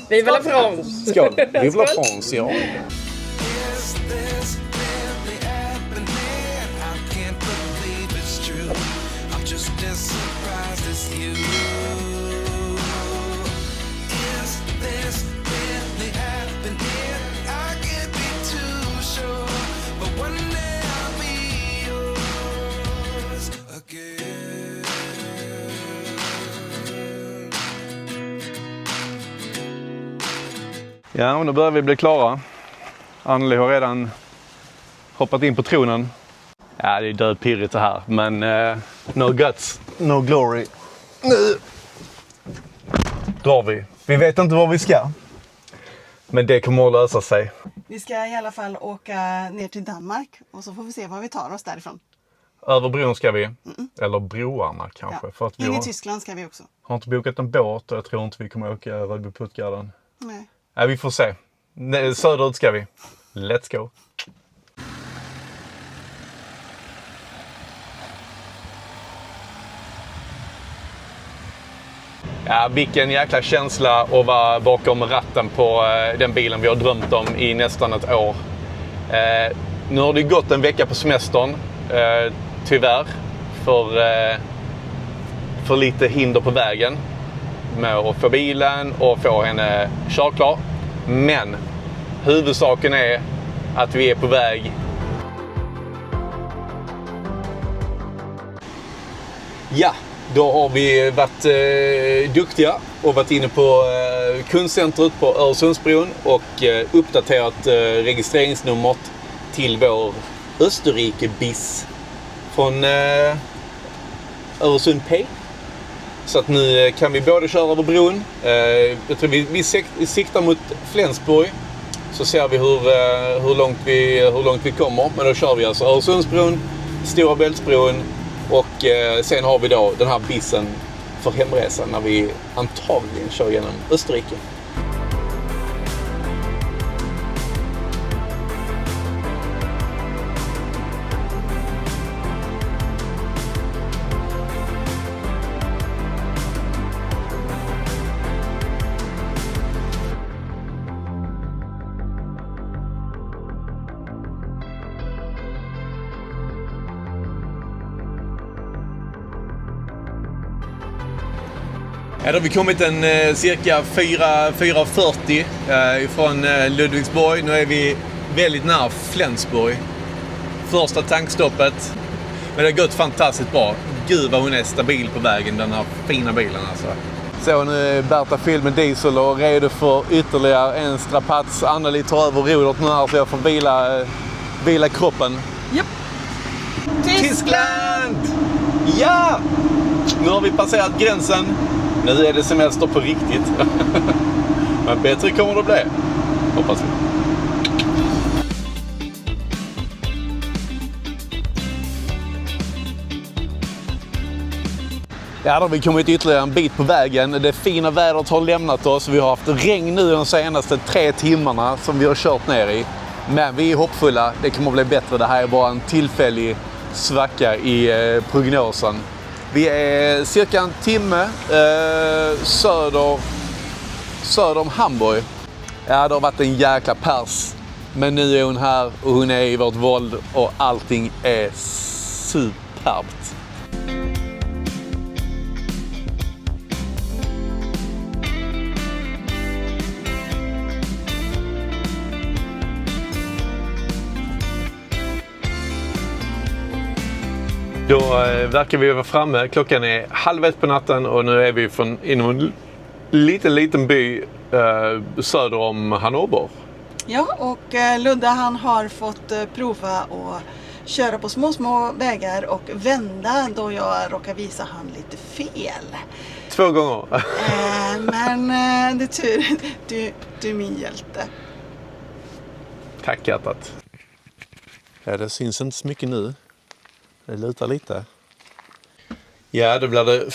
Vive la France! Skål! Vive la France, ja. Ja, men då börjar vi bli klara. Anneli har redan hoppat in på tronen. Ja, det är dödpirrigt det här, men no guts, no glory. Nu drar vi. Vi vet inte var vi ska, men det kommer att lösa sig. Vi ska i alla fall åka ner till Danmark och så får vi se vad vi tar oss därifrån. Över bron ska vi, eller broarna kanske. Ja. För att vi in i Tyskland ska vi också. Har inte bokat en båt och jag tror inte vi kommer åka Rödby Puttgarden. Nej. Ja, vi får se. Söderut ska vi. Let's go. Ja, vilken jäkla känsla att vara bakom ratten på den bilen vi har drömt om i nästan ett år. Nu har det gått en vecka på semestern, tyvärr, för lite hinder på vägen med att få bilen och få henne körklar. Men huvudsaken är att vi är på väg. Ja, då har vi varit duktiga och varit inne på kundcentret på Öresundsbron och uppdaterat registreringsnumret till vår Österrike-bis från Öresund Pay. Så att nu kan vi både köra över bron. Jag tror vi siktar mot Flensburg. Så ser vi hur långt vi kommer. Men då kör vi alltså Öresundsbron, Stora Bältsbron och sen har vi då den här bissen för hemresan när vi antagligen kör genom Österrike. Ja, då har vi kommit cirka 4:40 från Ludwigsborg. Nu är vi väldigt nära Flensburg. Första tankstoppet. Men det har gått fantastiskt bra. Gud vad hon är stabil på vägen, den här fina bilen alltså. Så nu är Berta fylld med diesel och redo för ytterligare en strapats. Anneli tar över rodret nu här så jag får vila kroppen. Japp. Tyskland! Ja! Nu har vi passerat gränsen. Nu är det semester på riktigt. Men bättre kommer det bli. Hoppas vi. Ja, då har vi kommit ytterligare en bit på vägen. Det fina vädret har lämnat oss. Vi har haft regn nu de senaste 3 timmarna som vi har kört ner i. Men vi är hoppfulla. Det kommer att bli bättre. Det här är bara en tillfällig svacka i prognosen. Vi är cirka en timme söder om Hamburg. Ja, det har varit en jäkla pers. Men nu är hon här och hon är i vårt våld och allting är superbt. Då verkar vi vara framme. Klockan är 1:30 på natten och nu är vi inom en liten by söder om Hannover. Ja, och Ludde han har fått prova att köra på små vägar och vända då jag råkar visa han lite fel. 2 gånger. Men det är tur. Du är min hjälte. Tack hjärtat. Ja, det syns inte så mycket nu. Det lutar lite. Ja, det blir det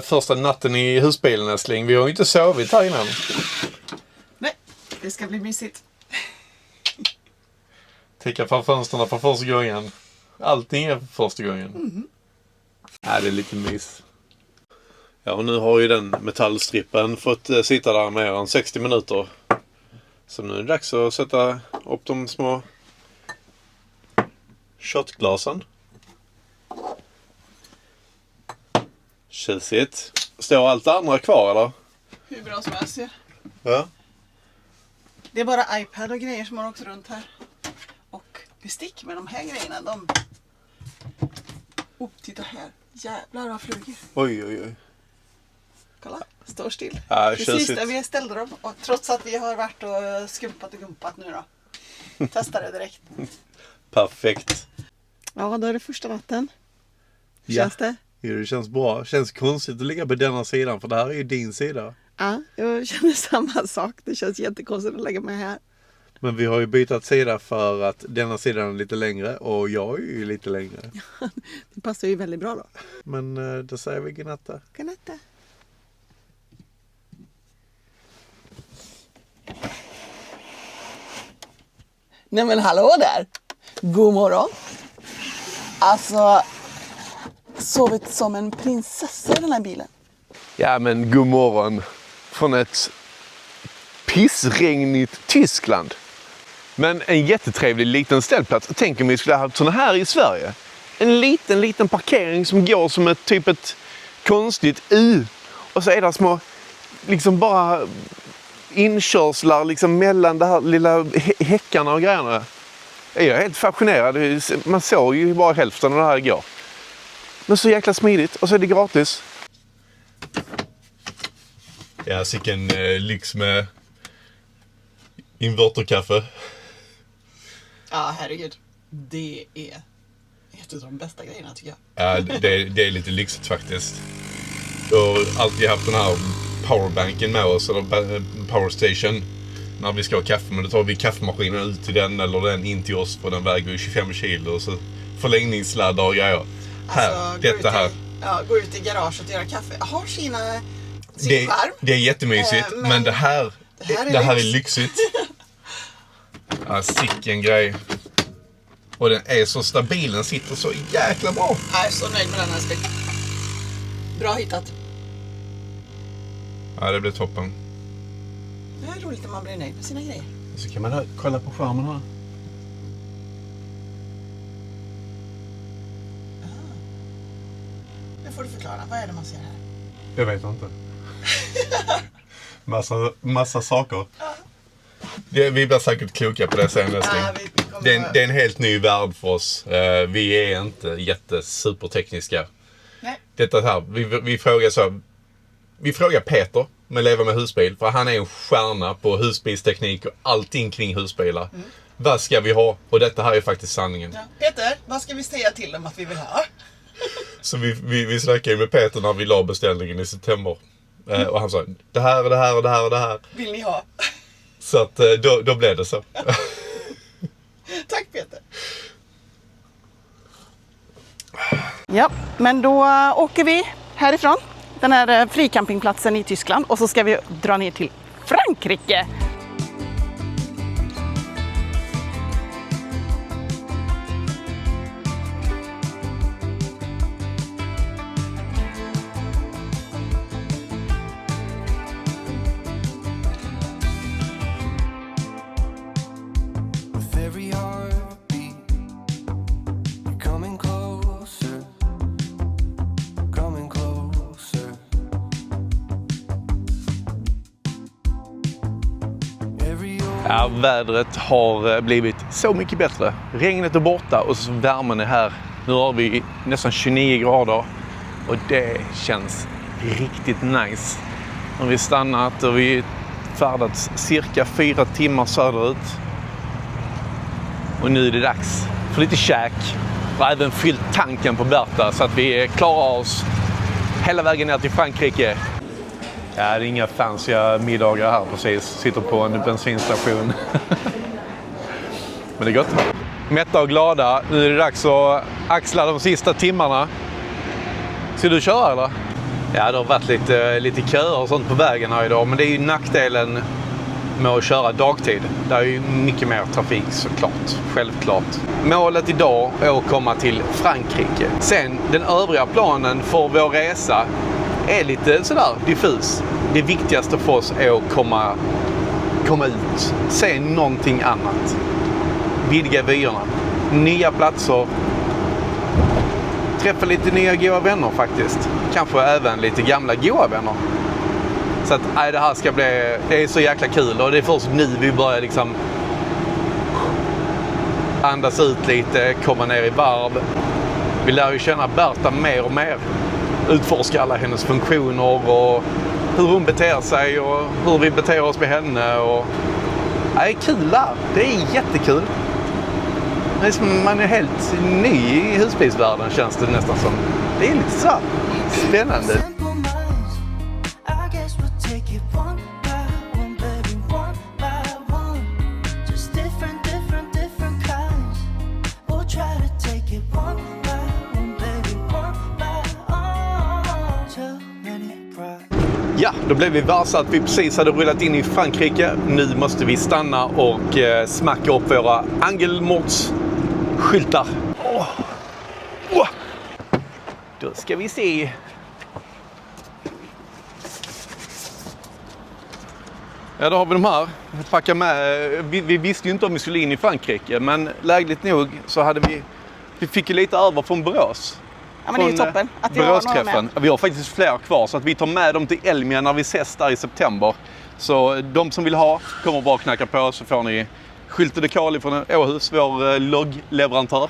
första natten i husbilen, älskling. Vi har ju inte sovit här innan. Nej, det ska bli mysigt. Ticka på fönsterna för första gången. Allting är för första gången. Ja, det är lite mys. Ja, och nu har ju den metallstrippen fått sitta där mer än 60 minuter. Så nu är det dags att sätta upp de små shotglasen. Tjusigt. Står allt det andra kvar eller? Hur bra som helst. Ja. Det är bara iPad och grejer som har åkt runt här. Och bestick med de här grejerna. Titta här. Jävlar vad flugor. Oj. Kolla, står still. Ja, precis tjusigt. där vi ställde dem. Och trots att vi har varit och skumpat och gumpat nu då. Testa det direkt. Perfekt. Ja, då är det första vatten. Hur Ja. känns det? Jo, det känns bra. Känns konstigt att ligga på denna sidan, för det här är ju din sida. Ja, jag känner samma sak. Det känns jättekonstigt att lägga mig här. Men vi har ju bytt sida för att denna sidan är lite längre och jag är ju lite längre. Det passar ju väldigt bra då. Men då säger vi godnatta. Godnatta. Nej men hallå där! God morgon! Alltså, sovit som en prinsessa i den här bilen. Ja, men god morgon från ett pissregnigt Tyskland. Men en jättetrevlig liten ställplats. Tänk om vi skulle ha haft såna här i Sverige. En liten parkering som går som ett konstigt U. Och så är det små, liksom bara inkörslar liksom mellan det här lilla häckarna och grejerna. Jag är helt fascinerad. Man såg ju bara hälften av det här igår. Men så jäkla smidigt. Och så är det gratis. Ja, sicken lyx med inverterkaffe. Ja, herregud. Det är ett av de bästa grejerna tycker jag. Ja, det är lite lyxigt faktiskt. Jag har alltid haft den här powerbanken med oss, eller powerstation, när vi ska ha kaffe. Men då tar vi kaffemaskinen ut till den eller den in till oss, för den väger 25 kilo. Och så förlängningssladdar och grejer. Här, detta här. Gå ut i garaget och göra kaffe. Har sin charm. Det är jättemysigt, men det här är lyxigt. Ja, sicken grej. Och den är så stabil, den sitter så jäkla bra. Jag är så nöjd med den här stycken. Bra hittat. Ja, det blir toppen. Det är roligt när man blir nöjd med sina grejer. Så kan man kolla på skärmen här. Nu får du förklara, vad är det man ser här? Jag vet inte. massa saker. Vi blir säkert kloka på det sen nästan. Det är en helt ny värld för oss. Vi är inte supertekniska. Nej. Detta här, vi frågar Peter med Leva med husbil, för han är en stjärna på husbilsteknik och allting kring husbilar. Vad ska vi ha? Och detta här är faktiskt sanningen. Ja. Peter, vad ska vi säga till dem att vi vill ha? Så vi snackade med Peter när vi la beställningen i september. Och han sa, det här och det här och det här och det här. Vill ni ha? Så att då blev det så. Tack Peter. Ja, men då åker vi härifrån. Den här fricampingplatsen i Tyskland. Och så ska vi dra ner till Frankrike. Ja, vädret har blivit så mycket bättre. Regnet är borta och så värmen är här. Nu har vi nästan 29 grader och det känns riktigt nice. Nu har vi stannat och vi färdats cirka 4 timmar söderut. Och nu är det dags för lite käk. Och även fyllt tanken på Berta så att vi klarar oss hela vägen ner till Frankrike. Ja, det är inga fancy middagar här precis. Sitter på en bensinstation. Men det är gott. Mätta och glada. Nu är det dags att axla de sista timmarna. Ska du köra eller? Ja, det har varit lite köer och sånt på vägen här idag. Men det är ju nackdelen med att köra dagtid. Det är ju mycket mer trafik såklart. Självklart. Målet idag är att komma till Frankrike. Sen den övriga planen för vår resa är lite sådär diffus. Det viktigaste för oss är att komma ut, se någonting annat. Vidga vyerna. Nya platser. Träffa lite nya goda vänner faktiskt. Kanske även lite gamla goda vänner. Så att det här ska bli... Det är så jäkla kul och det är först nu vi börjar liksom andas ut lite, komma ner i varv. Vi lär ju känna Berta mer och mer. Utforska alla hennes funktioner och hur hon beter sig och hur vi beter oss med henne. Och... Det är kul där. Det är jättekul. Det är som man är helt ny i husbilsvärlden känns det nästan som. Det är lite så spännande. Ja, då blev vi varsa att vi precis hade rullat in i Frankrike. Nu måste vi stanna och smacka upp våra Angelmorts-skyltar. Då ska vi se. Ja, då har vi de här. Packa med. Vi visste ju inte om vi skulle in i Frankrike, men lägligt nog så hade vi fick ju lite över från Borås. Ja, men det är ju toppen att vi har några med. Vi har faktiskt fler kvar så att vi tar med dem till Elmia när vi ses där i september. Så de som vill ha kommer bara knacka på så får ni Skylte Dekal från Åhus, vår loggleverantör.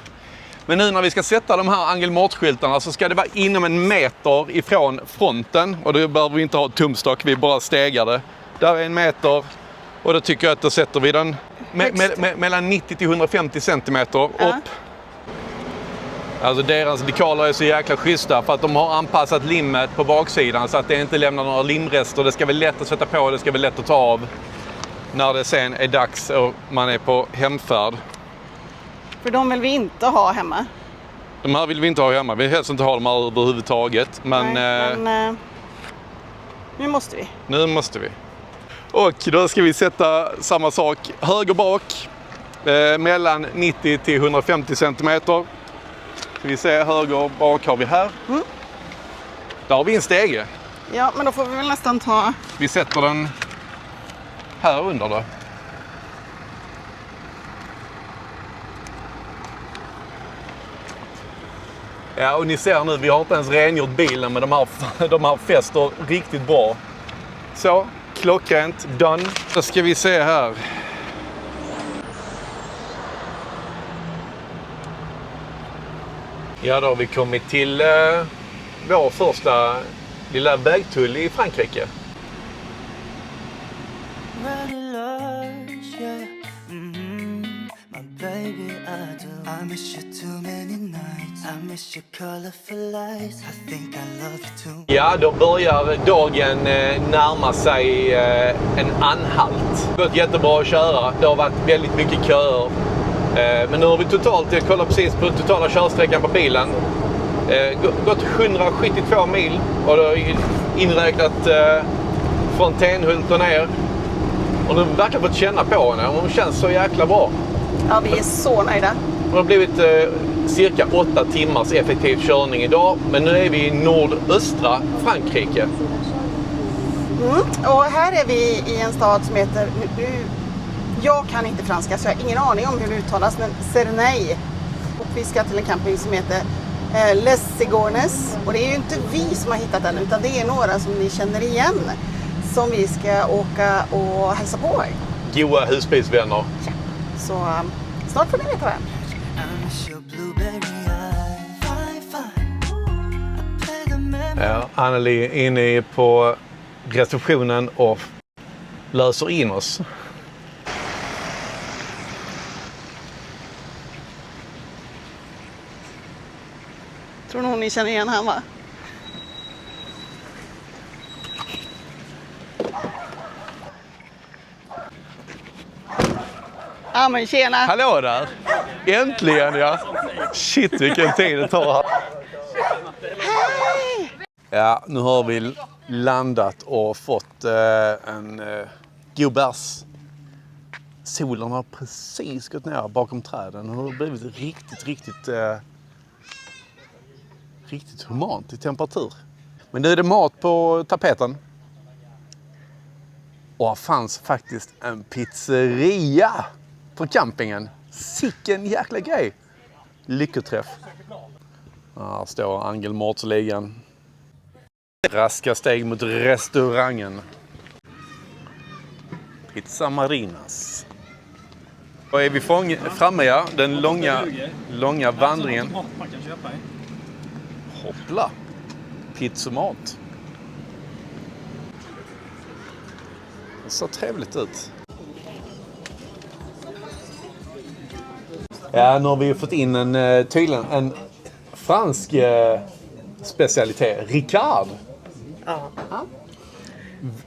Men nu när vi ska sätta de här Angelmorts-skyltarna så ska det vara inom 1 meter ifrån fronten. Och då behöver vi inte ha tumstock, vi bara stegar det. Där är 1 meter och då tycker jag att då sätter vi den mellan 90 till 150 centimeter upp. Alltså deras dekaler är så jäkla schyssta för att de har anpassat limmet på baksidan så att det inte lämnar några limrester. Det ska vara lätt att sätta på, det ska vara lätt att ta av när det sen är dags och man är på hemfärd. För de vill vi inte ha hemma. De här vill vi inte ha hemma. Vi vill helst inte ha dem här överhuvudtaget. Men nu måste vi. Nu måste vi. Och då ska vi sätta samma sak höger bak. Mellan 90 till 150 centimeter. Ska vi se, höger bak har vi här. Där har vi en stege. Ja, men då får vi väl nästan ta... Vi sätter den här under då. Ja, och ni ser nu, vi har inte ens rengjort bilen men de här fäster riktigt bra. Så, klockrent, done. Då ska vi se här. Ja, då har vi kommit till vår första lilla vägtull i Frankrike. Ja, då börjar dagen närma sig en anhalt. Det har gått jättebra att köra. Det har varit väldigt mycket köer. Men nu har vi jag kollar precis på totala körsträckan på bilen. Gått 172 mil och då är inräknat från Tenhult och ner. Och nu verkar fått känna på henne. Hon känns så jäkla bra. Ja, vi är så nöjda. Det har blivit cirka 8 timmars effektiv körning idag. Men nu är vi i nordöstra Frankrike. Och här är vi i en stad som heter... Jag kan inte franska så jag har ingen aning om hur det uttalas, men Cernay. Och vi ska till en camping som heter Les Sigornes. Och det är ju inte vi som har hittat den utan det är några som ni känner igen. Som vi ska åka och hälsa på. Goa husbilsvänner. Ja. Så snart får ni veta vem. Ja, Anneli är inne på receptionen och löser in oss. Tror nog ni känner igen han, va? Ja, men tjena. Hallå där! Äntligen, ja. Shit, vilken tid det tar här. Hej! Ja, nu har vi landat och fått en god bärs. Solen har precis gått ner bakom träden och har blivit riktigt humant i temperatur. Men nu är det mat på tapeten. Och det fanns faktiskt en pizzeria på campingen. Sicken jäkla grej. Lyckoträff. Här står Angelmårtsligan. Raska steg mot restaurangen. Pizza Marinas. Och är vi framme, ja. Den långa vandringen. Hoppla. Pizzamat. Det ser trevligt ut. Ja, nu har vi fått in tydligen en fransk specialitet. Ricard. Ja.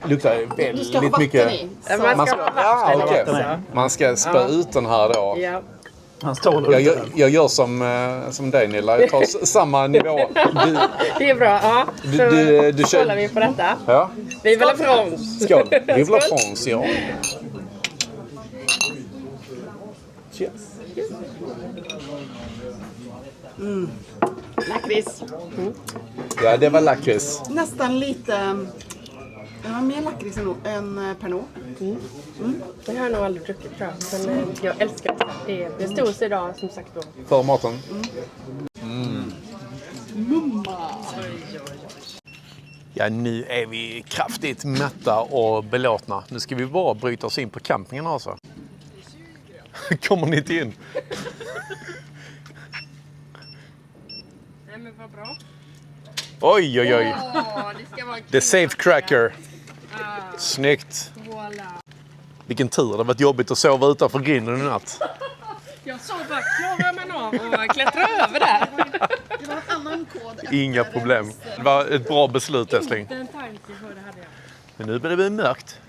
Luktar väldigt mycket. Man ska spä ut den här då. Ja. Jag gör som dig, Nilla. Jag tar samma nivå. Det är bra. Ja. Du kollar vi på detta. Ja. Vive la France. Skål. Vive la France, ja. Cheers. Lakrits. Ja, det var lakrits. Nästan lite... Det var mer lakrits än Pernod. Det har jag nog aldrig druckit, tror jag. Men jag älskar det. Det stod sig idag, som sagt då. För maten. Ja, nu är vi kraftigt mätta och belåtna. Nu ska vi bara bryta oss in på campingen alltså. Kommer ni inte in? Nej, men vad bra. Oj, oj, oj. Det ska vara The safe cracker. Snyggt. Voilà. Vilken tur. Det har varit jobbigt att sova utanför grinden i natt. Jag såg bara klara mig av och klättra över där. Det var en annan kod. Inga problem. Det var ett bra beslut, älskling. Den tanken för det hade jag. Men nu blir det mörkt.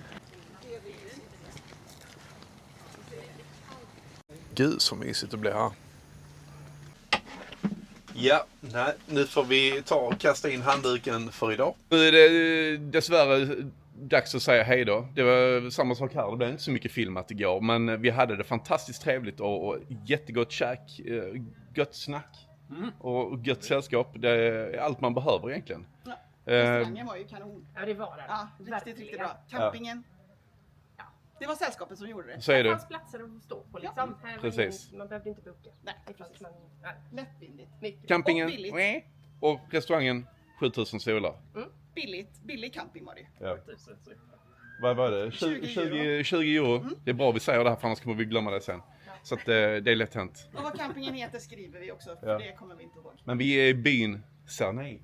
Gud, så mysigt det blir här. Ja, nej, nu får vi ta och kasta in handduken för idag. Nu är det dessvärre dags att säga hej då. Det var samma sak här, det blev inte så mycket filmat igår. Men vi hade det fantastiskt trevligt och jättegott käk, gott snack och gött sällskap. Det är allt man behöver egentligen. Ja, restaurangen var ju kanon. Ja, det var det. Ja, riktigt bra. Campingen. Ja. Det var sällskapet som gjorde det. Så är Det det. fanns platser att stå på liksom. Här Precis. Man behövde inte boka. Nej, precis. Lättvindigt. Campingen Och billigt. och restaurangen 7000 stolar. Billig camping var det. Ja. Vad var det? 20 euro. Det är bra vi säger det här, för annars kommer vi glömma det sen. Så att, det är lätt hänt. Och vad campingen heter skriver vi också, för det kommer vi inte ihåg. Men vi är i byn Cernay.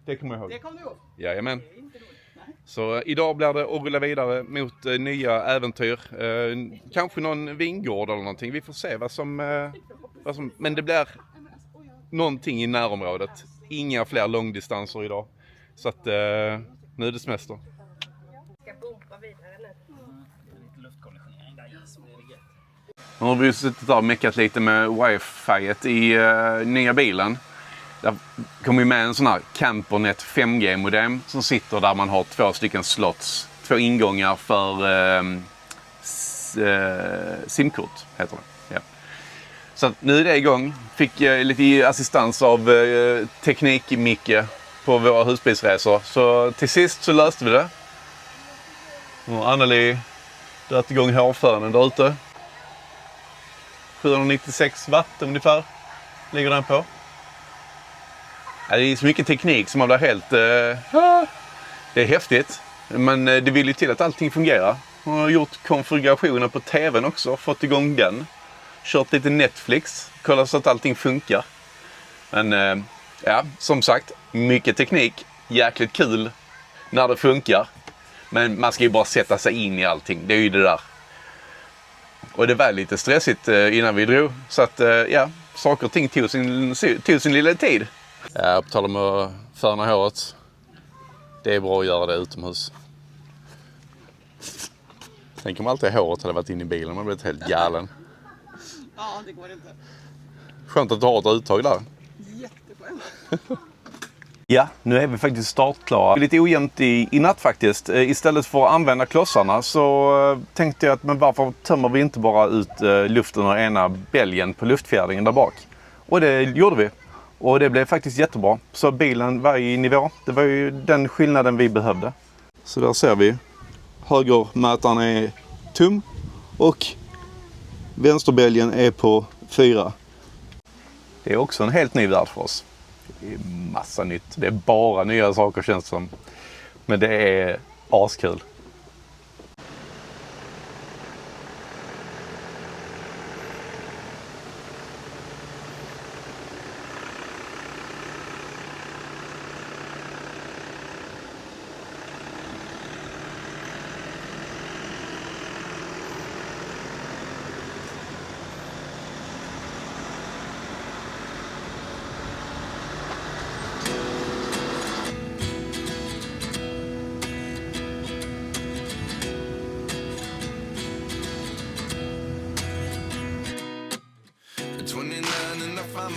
Det kommer jag ihåg. Det kommer du ihåg? Jajamän. Det är inte roligt. Nej. Så idag blir det att rulla vidare mot nya äventyr. Kanske någon vingård eller någonting. Vi får se vad som... Men det blir någonting i närområdet. Inga fler långdistanser idag. Så att nu är det semester. Ska bomba vidare nu. Lite luftkonditionering där, så blir det gött. Nu har vi suttit där och meckat lite med wifi-et i nya bilen. Där kommer med en sån här Campernet 5G-modem som sitter där man har 2 stycken slots. 2 ingångar för simkort heter det. Ja. Så att nu är det igång. Fick lite assistans av teknik-Micke på våra husbilsresor. Så till sist så löste vi det. Och Anneli dragit igång hårfönen där ute. 796 watt ungefär ligger den på. Ja, det är så mycket teknik som man blir helt... det är häftigt. Men det vill ju till att allting fungerar. Jag har gjort konfigurationen på tvn också. Fått igång den. Kört lite Netflix. Kollat så att allting funkar. Men ja, som sagt. Mycket teknik. Jäkligt kul när det funkar. Men man ska ju bara sätta sig in i allting. Det är ju det där. Och det var lite stressigt innan vi drog. Så att ja, saker och ting tog sin lilla tid. Ja, på tal om att färna håret. Det är bra att göra det utomhus. Tänk om alltid håret hade varit inne i bilen. Man blivit helt galen. Ja, det går inte. Skönt att du har ett uttag där. Jätteskönt. Ja, nu är vi faktiskt startklara. Det är lite ojämnt i natt faktiskt. Istället för att använda klossarna så tänkte jag att men varför tömmer vi inte bara ut luften ur ena bälgen på luftfjädringen där bak? Och det gjorde vi. Och det blev faktiskt jättebra. Så bilen var i nivå. Det var ju den skillnaden vi behövde. Så där ser vi. Högermätaren är tom och vänsterbälgen är på 4. Det är också en helt ny värld för oss. Det är massa nytt. Det är bara nya saker känns som. Men det är askul.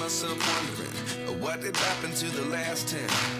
Myself wondering what did happen to the last 10.